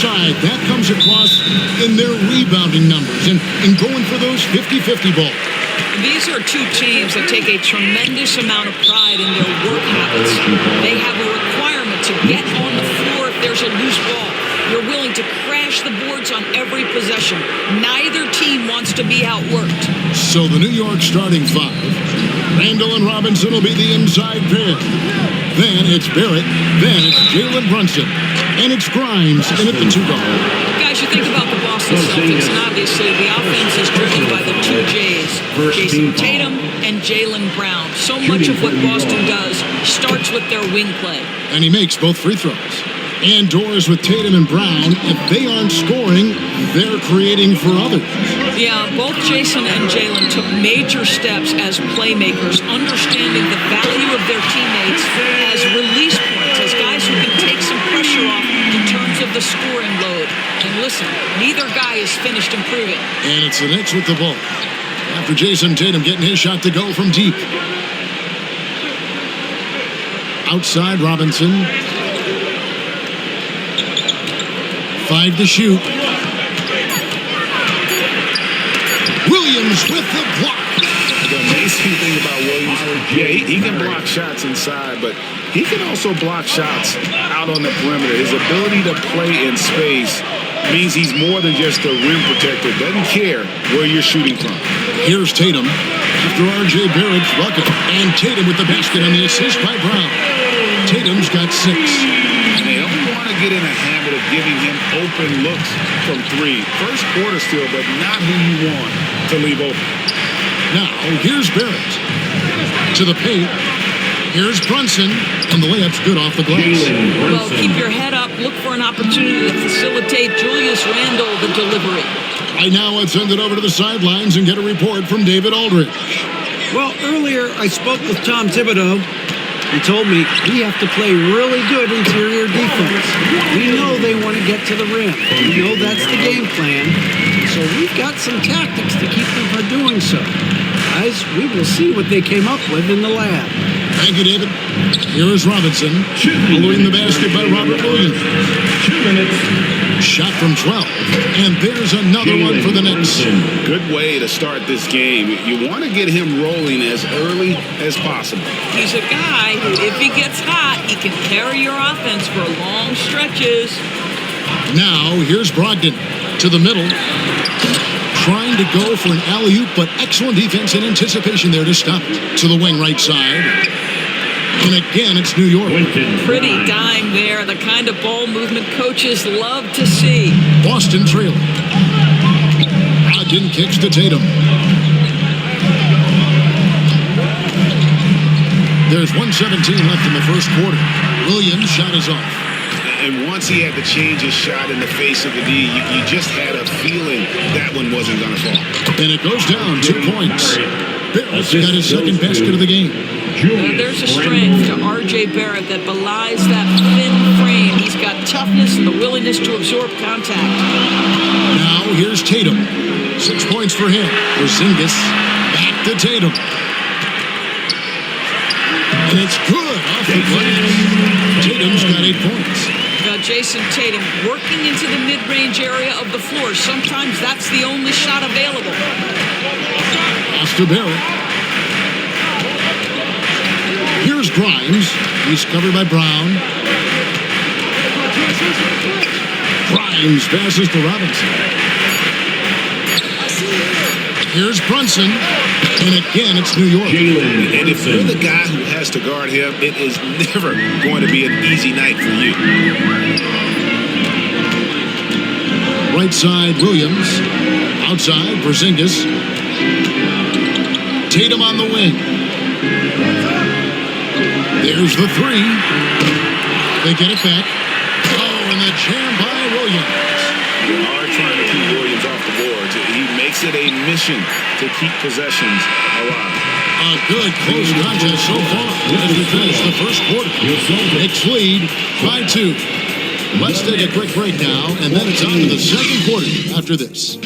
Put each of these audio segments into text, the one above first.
side. That comes across in their rebounding numbers and going for those 50-50 balls. These are two teams that take a tremendous amount of pride in their work habits. They have a requirement to get on the floor if there's a loose ball. You're willing to crash the boards on every possession. Neither team wants to be outworked. So the New York starting five. Randall and Robinson will be the inside pair. Then it's Barrett. Then it's Jalen Brunson. And it's Grimes in at the 2-guard. Guys, you think about the Boston Celtics, and obviously the offense is driven by the two J's, Jayson Tatum and Jaylen Brown. So much of what Boston does starts with their wing play. And he makes both free throws. And doors with Tatum and Brown, if they aren't scoring, they're creating for others. Yeah, both Jayson and Jaylen took major steps as playmakers, understanding the value of their teammates as release points, as guys who can take some pressure off in terms of the scoring load. And listen, neither guy is finished improving. And it's the Knicks with the ball. After Jayson Tatum getting his shot to go from deep. Outside Robinson. 5 to shoot. Williams with the block. The amazing thing about Williams, yeah, he can block shots inside, but he can also block shots out on the perimeter. His ability to play in space means he's more than just a rim protector. Doesn't care where you're shooting from. Here's Tatum after R.J. Barrett's bucket. And Tatum with the basket on the assist by Brown. Tatum's got 6. And they don't want to get in a habit of giving him open looks from 3. First quarter still, but not who you want to leave open. Now, here's Barrett. To the paint. Here's Brunson. And the layup's good off the glass. Well, keep your head up. Look for an opportunity to facilitate Julius Randle the delivery. Right now, let's send it over to the sidelines and get a report from David Aldridge. Well, earlier I spoke with Tom Thibodeau. He told me we have to play really good interior defense. We know they want to get to the rim. We know that's the game plan. So we've got some tactics to keep them from doing so. Guys, we will see what they came up with in the lab. Thank you, David. Here is Robinson. Following the basket by Robert Williams. 2 minutes. Shot from 12. And there's another one for the Knicks. Good way to start this game. You want to get him rolling as early as possible. He's a guy who, if he gets hot, he can carry your offense for long stretches. Now, here's Brogdon to the middle. Trying to go for an alley-oop, but excellent defense and anticipation there to stop it. To the wing right side. And again, it's New York. Pretty dime there, the kind of ball movement coaches love to see. Boston trailing. Brogdon kicks to Tatum. There's 1:17 left in the first quarter. Williams' shot is off. And once he had to change his shot in the face of the D, you just had a feeling that one wasn't going to fall. And it goes down 2 points. Barrett's got his second basket of the game. There's a strength to R.J. Barrett that belies that thin frame. He's got toughness and the willingness to absorb contact. Now here's Tatum. 6 points for him. Porzingis back to Tatum. And it's good off the glass. Tatum's got 8 points. Jayson Tatum working into the mid-range area of the floor. Sometimes that's the only shot available. Pass to Barrett. Here's Grimes. He's covered by Brown. Grimes passes to Robinson. Here's Brunson. And again, it's New York. And if you're the guy who has to guard him, it is never going to be an easy night for you. Right side, Williams. Outside, Porzingis. Tatum on the wing. There's the 3. They get it back. Oh, and the jam by Williams. You are trying to keep Williams off the boards. He makes it a mission to keep possessions alive. A good close contest so far as we finish the first quarter. Knicks lead by 2. Let's take a quick break now, and then it's on to the second quarter after this.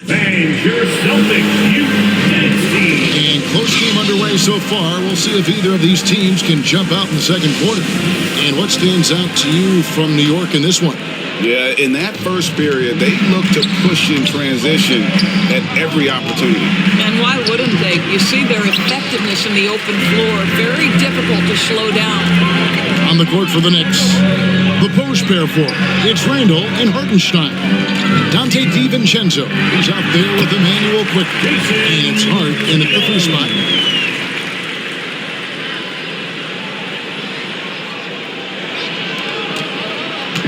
And your Celtics, you Knicks team. And Close game underway so far. We'll see if either of these teams can jump out in the second quarter. And what stands out to you from New York in this one? Yeah, in that first period, they looked to push in transition at every opportunity. And why wouldn't they? You see their effectiveness in the open floor. Very difficult to slow down. On the court for the Knicks, the post pair for it's Randall and Hartenstein. Dante DiVincenzo is out there with Emmanuel Quick. And it's Hart in at the 3 spot.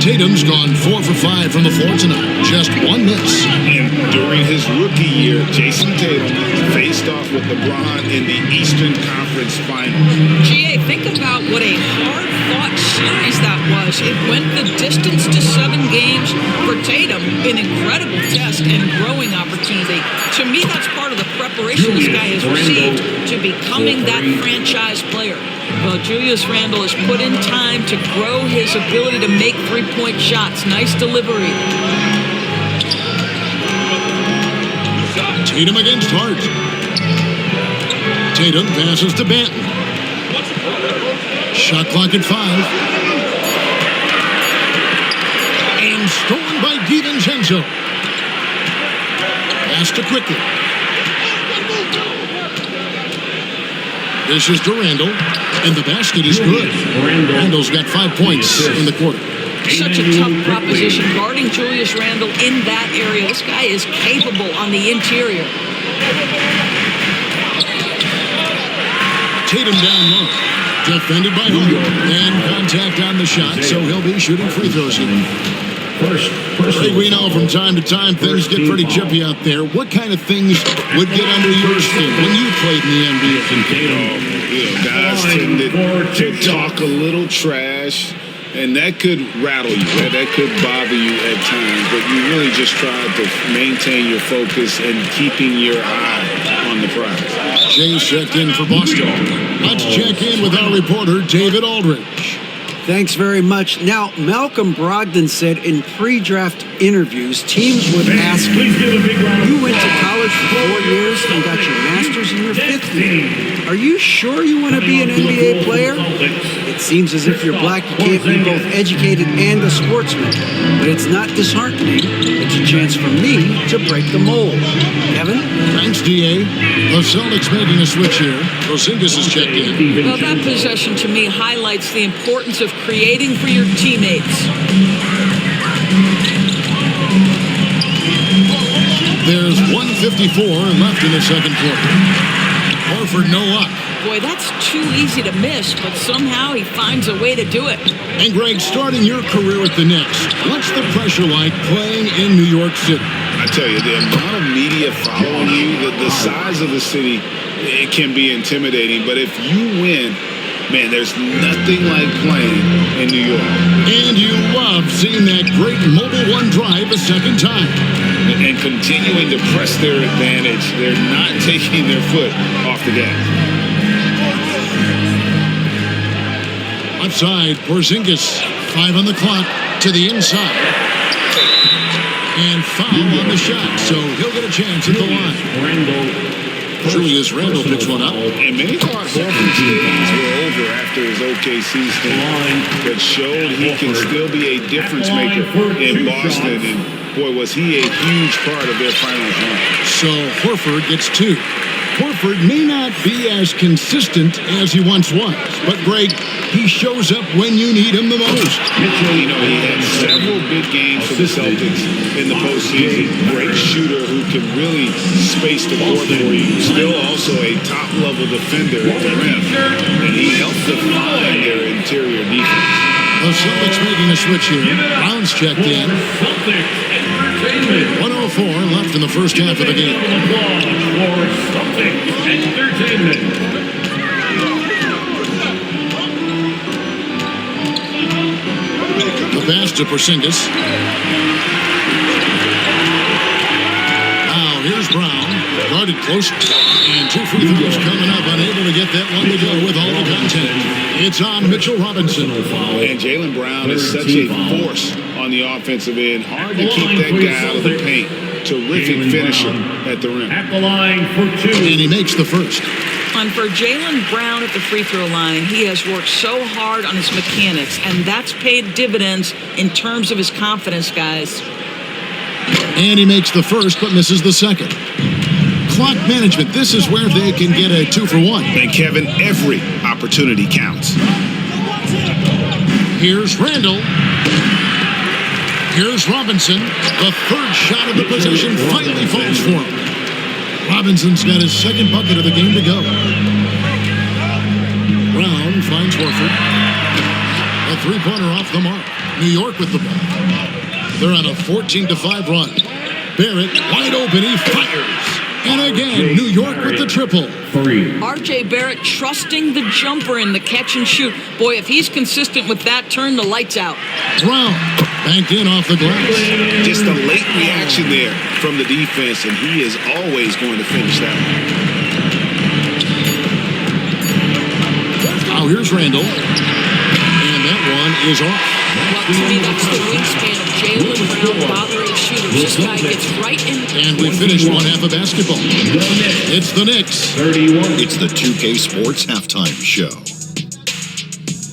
Tatum's gone 4 for 5 from the floor tonight. Just 1 miss. And during his rookie year, Jayson Tatum faced off with LeBron in the Eastern Conference Finals. GA, think about what a hard-fought series that was. It went the distance to 7 games for Tatum. An incredible test and growing opportunity. To me, that's part of the preparation this guy has received to becoming that franchise player. Well, Julius Randle has put in time to grow his ability to make three-point shots. Nice delivery. Tatum against Hart. Tatum passes to Banton. Shot clock at 5. And stolen by DiVincenzo. Pass to Quickly. This is to Randall, and the basket is good. Randall's got 5 points in the quarter. Such a tough proposition guarding Julius Randle in that area. This guy is capable on the interior. Tatum down low. Defended by Hart. And contact on the shot, so he'll be shooting free throws here. Greg, we know from time to time things get pretty chippy out there. What kind of things would get under your skin when you played in the NBA? Guys tended to talk a little trash, and that could rattle you. That could bother you at times, but you really just tried to maintain your focus and keeping your eye on the prize. Jay's checked in for Boston. Let's check in with our reporter, David Aldridge. Thanks very much. Now, Malcolm Brogdon said in pre-draft interviews, teams would ask him, you went to college for 4 years and got your master's in your 5th year. Are you sure you want to be an NBA player? It seems as if you're black, you can't be both educated and a sportsman. But it's not disheartening. It's a chance for me to break the mold. Kevin? Thanks, D.A. The Celtics making a switch here. Porzingis is checked in. Well, that possession to me highlights the importance of creating for your teammates. There's 1:54 left in the second quarter. Horford no luck. Boy, that's too easy to miss, but somehow he finds a way to do it. And Greg, starting your career with the Knicks, what's the pressure like playing in New York City? I tell you, the amount of media following you, the size of the city, it can be intimidating. But if you win, man, there's nothing like playing in New York. And you love seeing that great Mobile One drive a second time. And continuing to press their advantage. They're not taking their foot off the gas. Left side, Porzingis, 5 on the clock, to the inside. And foul on the shot, so he'll get a chance at the line. Julius Randle picks one up. And many thought Horford's days were over after his OKC stint, but showed he can still be a difference maker in Boston. And boy, was he a huge part of their finals run. So Horford gets 2. Horford may not be as consistent as he once was, but Greg, he shows up when you need him the most. You know, he had several big games for the Celtics in the postseason. Great shooter who can really space the court for you. Still also a top-level defender at the rim. And he helped define their interior defense. The Celtics making a switch here. Brown's checked in. 104 left in the first half of the game. The pass to Porzingis. Now here's Brown. Guarded close. And 2 free throws coming up. Unable to get that one to go with all the content. It's on Mitchell Robinson. And Jaylen Brown is such a force on the offensive end. Hard to keep that guy out of the paint. terrific finisher at the rim. At the line for 2. And he makes the first. And for Jaylen Brown at the free throw line, he has worked so hard on his mechanics, and that's paid dividends in terms of his confidence, guys. And he makes the first, but misses the second. Clock management, this is where they can get a 2 for 1. And Kevin, every opportunity counts. Here's Randall. Here's Robinson. The third shot of the possession finally falls for him. Robinson's got his second bucket of the game to go. Brown finds Horford. A three-pointer off the mark. New York with the ball. They're on a 14-5 run. Barrett wide open. He fires. And again, New York with the triple. 3. R.J. Barrett trusting the jumper in the catch and shoot. Boy, if he's consistent with that, turn the lights out. Brown banked in off the glass. Just a late reaction there from the defense, and he is always going to finish that one. Now here's Randall. And that one is off. Well, to me, that's the wingspan of Jaylen Brown bothering shooters. This guy gets right in. And we finished one half of basketball. It's the Knicks. 31. It's the 2K Sports Halftime Show.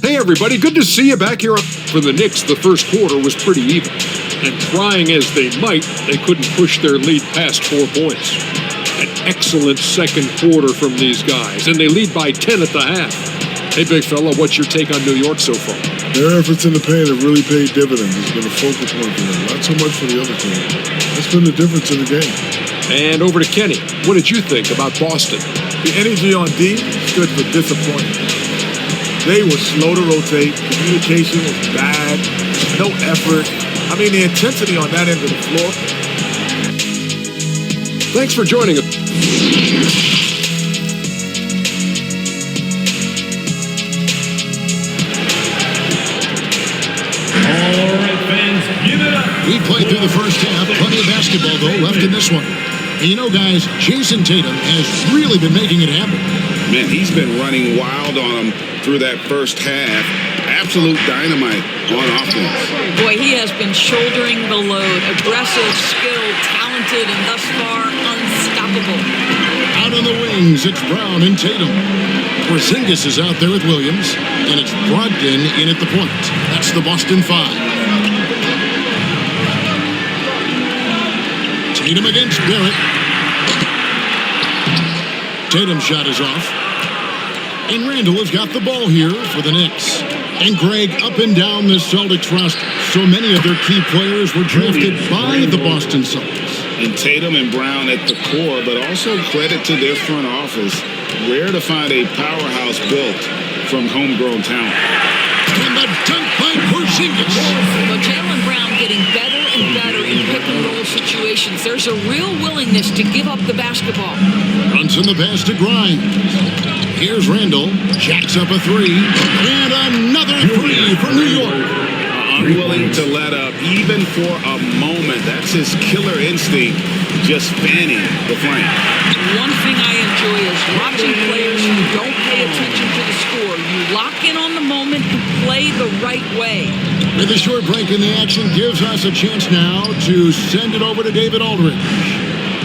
Hey everybody, good to see you back here. For the Knicks, the first quarter was pretty even. And trying as they might, they couldn't push their lead past 4 points. An excellent second quarter from these guys, and they lead by 10 at the half. Hey big fella, what's your take on New York so far? Their efforts in the paint have really paid dividends. It's been a focal point for them. Not so much for the other team. That's been the difference in the game. And over to Kenny. What did you think about Boston? The energy on D stood for disappointment. They were slow to rotate. Communication was bad. No effort. I mean, the intensity on that end of the floor. Thanks for joining us. All right, fans, give it up. We played through the first half. Plenty of basketball, though, left in this one. And you know, guys, Jayson Tatum has really been making it happen. Man, he's been running wild on him through that first half. Absolute dynamite on offense. Boy, he has been shouldering the load. Aggressive, skilled, talented, and thus far, unstoppable. Out on the wings, it's Brown and Tatum. Porzingis is out there with Williams, and it's Brogdon in at the point. That's the Boston 5. Tatum against Barrett. Tatum's shot is off. And Randall has got the ball here for the Knicks. And Greg, up and down the Celtics roster, so many of their key players were drafted by the Boston Celtics. And Tatum and Brown at the core, but also credit to their front office. Rare to find a powerhouse built from homegrown talent. And the dunk by Porzingis. Well, Jaylen Brown getting better and better in pick-and-roll situations. There's a real willingness to give up the basketball. Runs in the pass to Grimes. Here's Randall. Jacks up a three. And another three for New York. Unwilling to let up, even for a moment. That's his killer instinct, just fanning the flame. One thing I enjoy is watching players who don't pay attention to the score. You lock in on the moment and play the right way. With a short break in the action gives us a chance now to send it over to David Aldridge.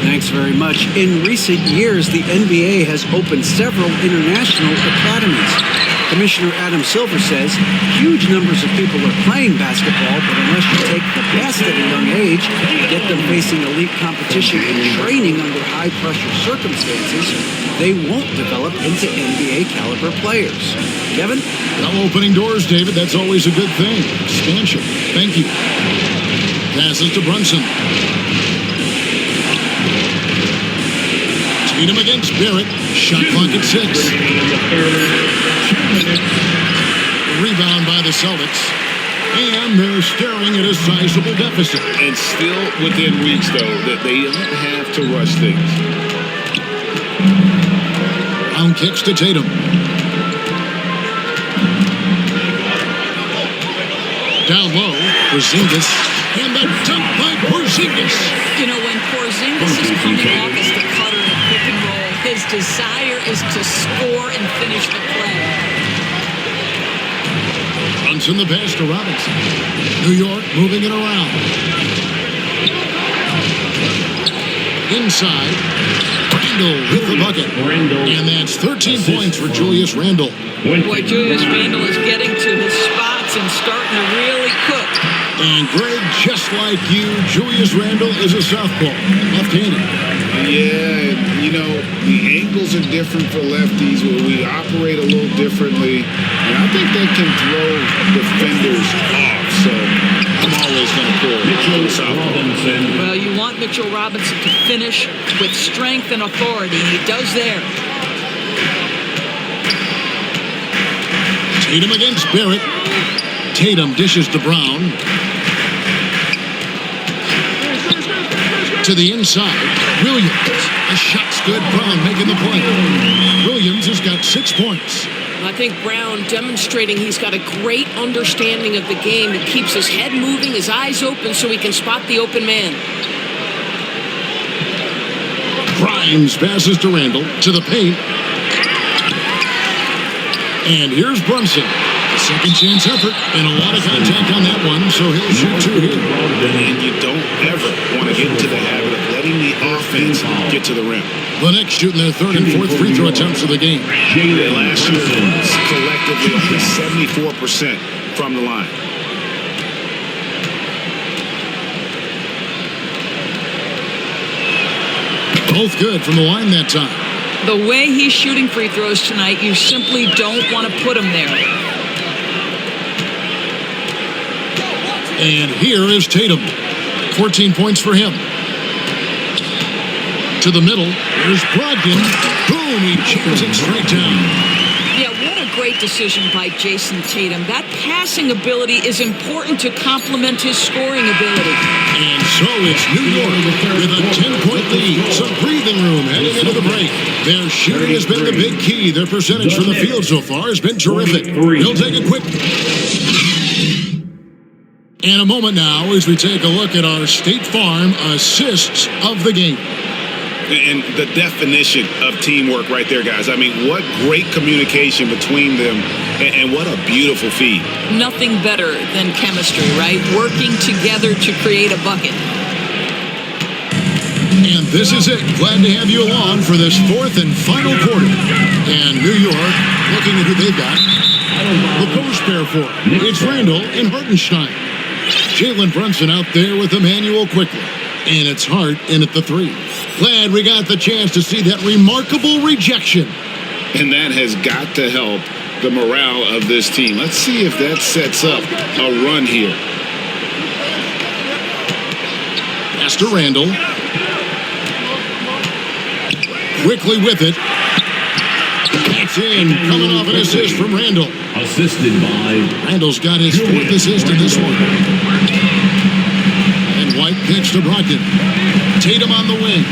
Thanks very much. In recent years, the NBA has opened several international academies. Commissioner Adam Silver says huge numbers of people are playing basketball, but unless you take the best at a young age, get them facing elite competition and training under high-pressure circumstances, they won't develop into NBA-caliber players. Kevin? Now opening doors, David. That's always a good thing. Expansion. Thank you. Passes to Brunson. Tatum against Barrett. Shot clock at 6. Rebound by the Celtics. And they're staring at a sizable deficit. And still within reach, though, that they don't have to rush things. Brown kicks to Tatum. Down low, Porzingis. And the dunk by Porzingis. You know, when Porzingis is coming off as the cutter in a pick and roll, his desire is to score and finish the play. Runs in the pass to Robinson. New York moving it around. inside. Randle with the bucket. And that's 13 points for Julius Randle. Boy, Julius Randle is getting to his spots and starting to really cook. And Greg, just like you, Julius Randle is a southpaw, left-handed. Yeah, you know, the angles are different for lefties. We operate a little differently. And I think that can throw defenders off. So I'm always going to pull Mitchell Robinson. Well, you want Mitchell Robinson to finish with strength and authority. He does there. Tatum against Barrett. Tatum dishes to Brown. To the inside. Williams. The shot's good. Brown making the play. Williams has got 6 points. I think Brown demonstrating he's got a great understanding of the game. He keeps his head moving, his eyes open so he can spot the open man. Grimes passes to Randle. To the paint. And here's Brunson. A second chance effort and a lot of contact on that one, so he'll shoot 2 here. And you don't ever want to get into the habit of letting the offense get to the rim. The Knicks shooting their 3rd and 4th free throw attempts of the game. Last year, collectively only 74% from the line. Both good from the line that time. The way he's shooting free throws tonight, you simply don't want to put him there. And here is Tatum. 14 points for him. To the middle. Here's Brogdon. Boom, he jams it straight down. Yeah, what a great decision by Jayson Tatum. That passing ability is important to complement his scoring ability. And so it's New York with a 10-point lead. Some breathing room heading into the break. Their shooting has been the big key. Their percentage from the field so far has been terrific. He'll take a quick... And a moment now as we take a look at our State Farm assists of the game. And the definition of teamwork right there, guys. I mean, what great communication between them, and what a beautiful feed. Nothing better than chemistry, right? Working together to create a bucket. And this is it. Glad to have you along for this 4th and final quarter. And New York, looking at who they've got, the post pair for it. It's Randle and Hartenstein. Jalen Brunson out there with Emmanuel quickly. And it's Hart in at the 3. Glad we got the chance to see that remarkable rejection. And that has got to help the morale of this team. Let's see if that sets up a run here. Pass to Randle. Quickly with it. That's in. Coming off an assist from Randle. Assisted by Randle's got his 4th assist in this one. And White pitch to Brogdon. Tatum on the wing.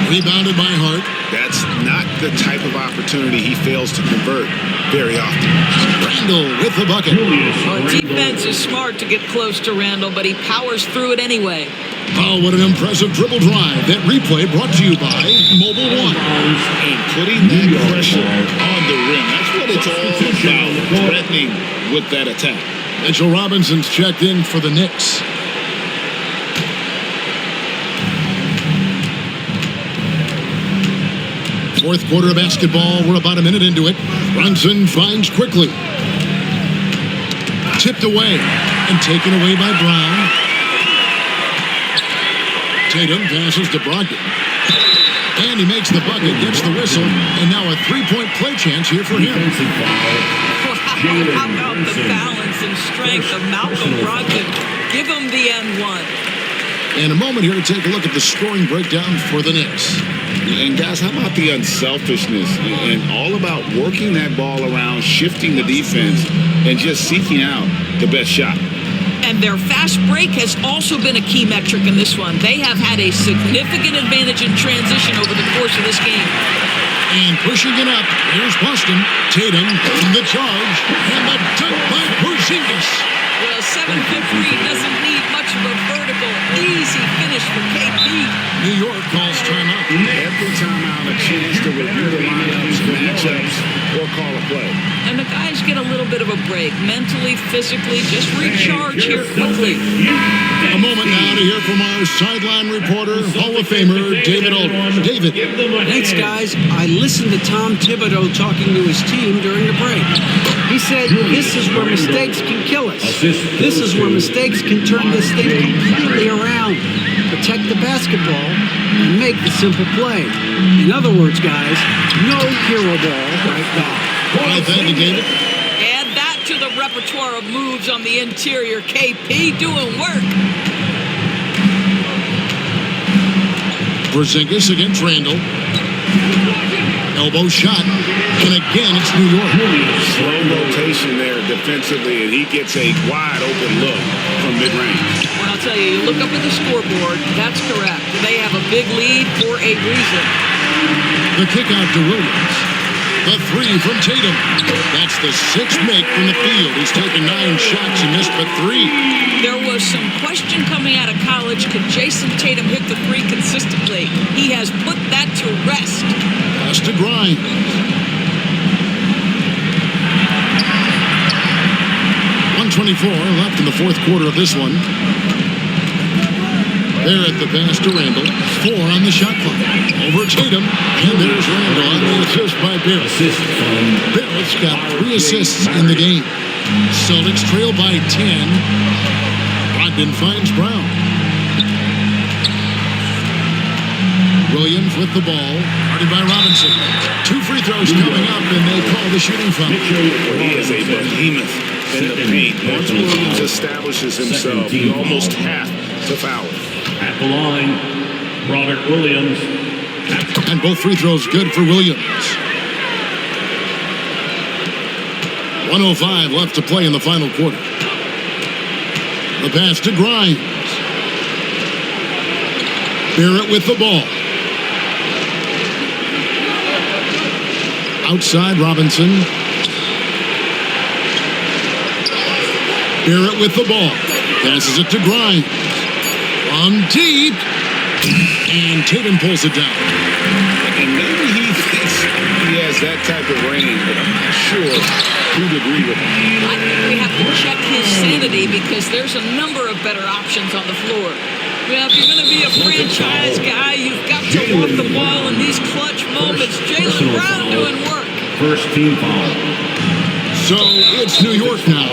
Rebounded by Hart. That's not the type of opportunity he fails to convert very often. Randle with the bucket. Well, defense is smart to get close to Randle, but he powers through it anyway. Oh, what an impressive dribble drive. That replay brought to you by Mobile One. And putting that pressure on the rim. That's what it's all about, threatening with that attack. Mitchell Robinson's checked in for the Knicks. Fourth quarter of basketball. We're about a minute into it. Brunson finds quickly. Tipped away and taken away by Brown. Tatum passes to Brogdon. And he makes the bucket, gets the whistle, and now a 3-point play chance here for him. How about the balance and strength of Malcolm Brogdon? Give him the N1. In a moment here to take a look at the scoring breakdown for the Knicks. And guys, how about the unselfishness and all about working that ball around, shifting the defense, and just seeking out the best shot. And their fast break has also been a key metric in this one. They have had a significant advantage in transition over the course of this game. And pushing it up, here's Boston. Tatum from the charge, and the dunk by Porzingis. Well, 7'3" doesn't need much but vertical. Easy finish for KP. New York calls timeout. Every timeout, a chance to review the lineups, matchups, or call a play. And the guys get a little bit of a break. Mentally, physically, just recharge here quickly. A moment now to hear from our sideline reporter, Hall of Famer David Aldridge. David. Thanks, guys. I listened to Tom Thibodeau talking to his team during the break. He said, this is where mistakes can kill us. This is where mistakes can turn this thing completely around. Protect the basketball and make the simple play. In other words, guys, no hero ball right now. All right, thank you, David. Add that to the repertoire of moves on the interior. KP doing work. Porzingis against Randall. Elbow shot. And again, it's New York. Slow rotation there defensively, and he gets a wide open look from mid-range. Well, I'll tell you, you look up at the scoreboard, that's correct. They have a big lead for a reason. The kick out to Williams. The three from Tatum. That's the sixth make from the field. He's taken 9 shots and missed but 3. There was some question coming out of college. Could Jayson Tatum hit the 3 consistently? He has put that to rest. Pass to Grimes. 1:24 left in the fourth quarter of this one. There at the pass to Randall. 4 on the shot clock. Over Tatum. And there's Randall on the assist by Barrett. Barrett's got 3 assists in the game. Celtics trail by 10. Brogdon finds Brown. Williams with the ball. Guarded by Robinson. 2 free throws coming up, and they call the shooting foul. He is a behemoth in the paint. Once Williams establishes himself, you almost have to foul it. At the line, Robert Williams. And both free throws good for Williams. 1:05 left to play in the final quarter. The pass to Grimes. Barrett with the ball. Outside Robinson. Barrett with the ball. Passes it to Grimes. On deep. And Tatum pulls it down. And maybe he thinks he has that type of range, but I'm not sure who'd agree with him. I think we have to check his sanity because there's a number of better options on the floor. Well, if you're going to be a franchise guy, you've got to want the ball in these clutch moments. Jaylen Brown doing work. First team foul. So it's New York now.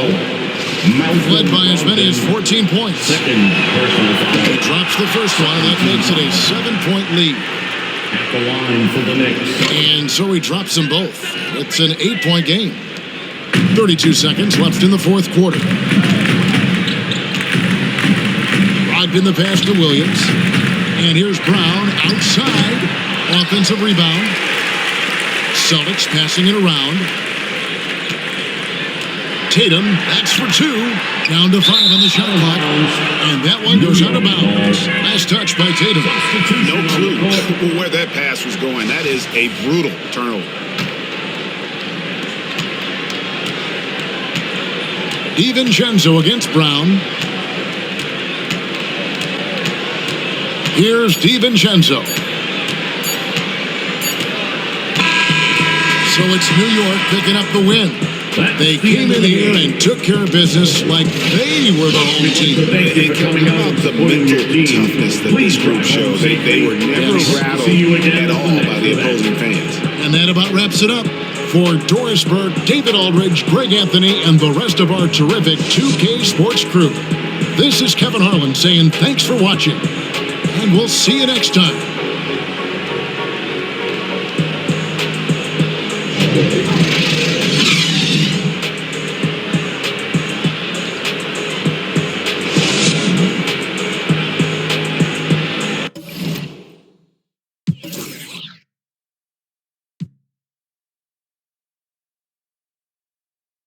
Led by as many as 14 points. Second personal foul. He drops the first one, and that makes it a 7-point lead. At the line for the Knicks. And so he drops them both. It's an 8-point game. 32 seconds left in the fourth quarter. Brogdon the pass to Williams. And here's Brown outside. Offensive rebound. Celtics passing it around. Tatum, that's for 2. Down to 5 on the shot clock. And that one goes out of bounds. Last touch by Tatum. No clue where that pass was going. That is a brutal turnover. DiVincenzo against Brown. Here's DiVincenzo. So it's New York picking up the win. They came in here and took care of business like they were the home team. And coming about the mental toughness that this group shows, they were never rattled at all by the opposing fans. And that about wraps it up. For Doris Burke, David Aldridge, Greg Anthony, and the rest of our terrific 2K Sports crew, this is Kevin Harlan saying thanks for watching, and we'll see you next time.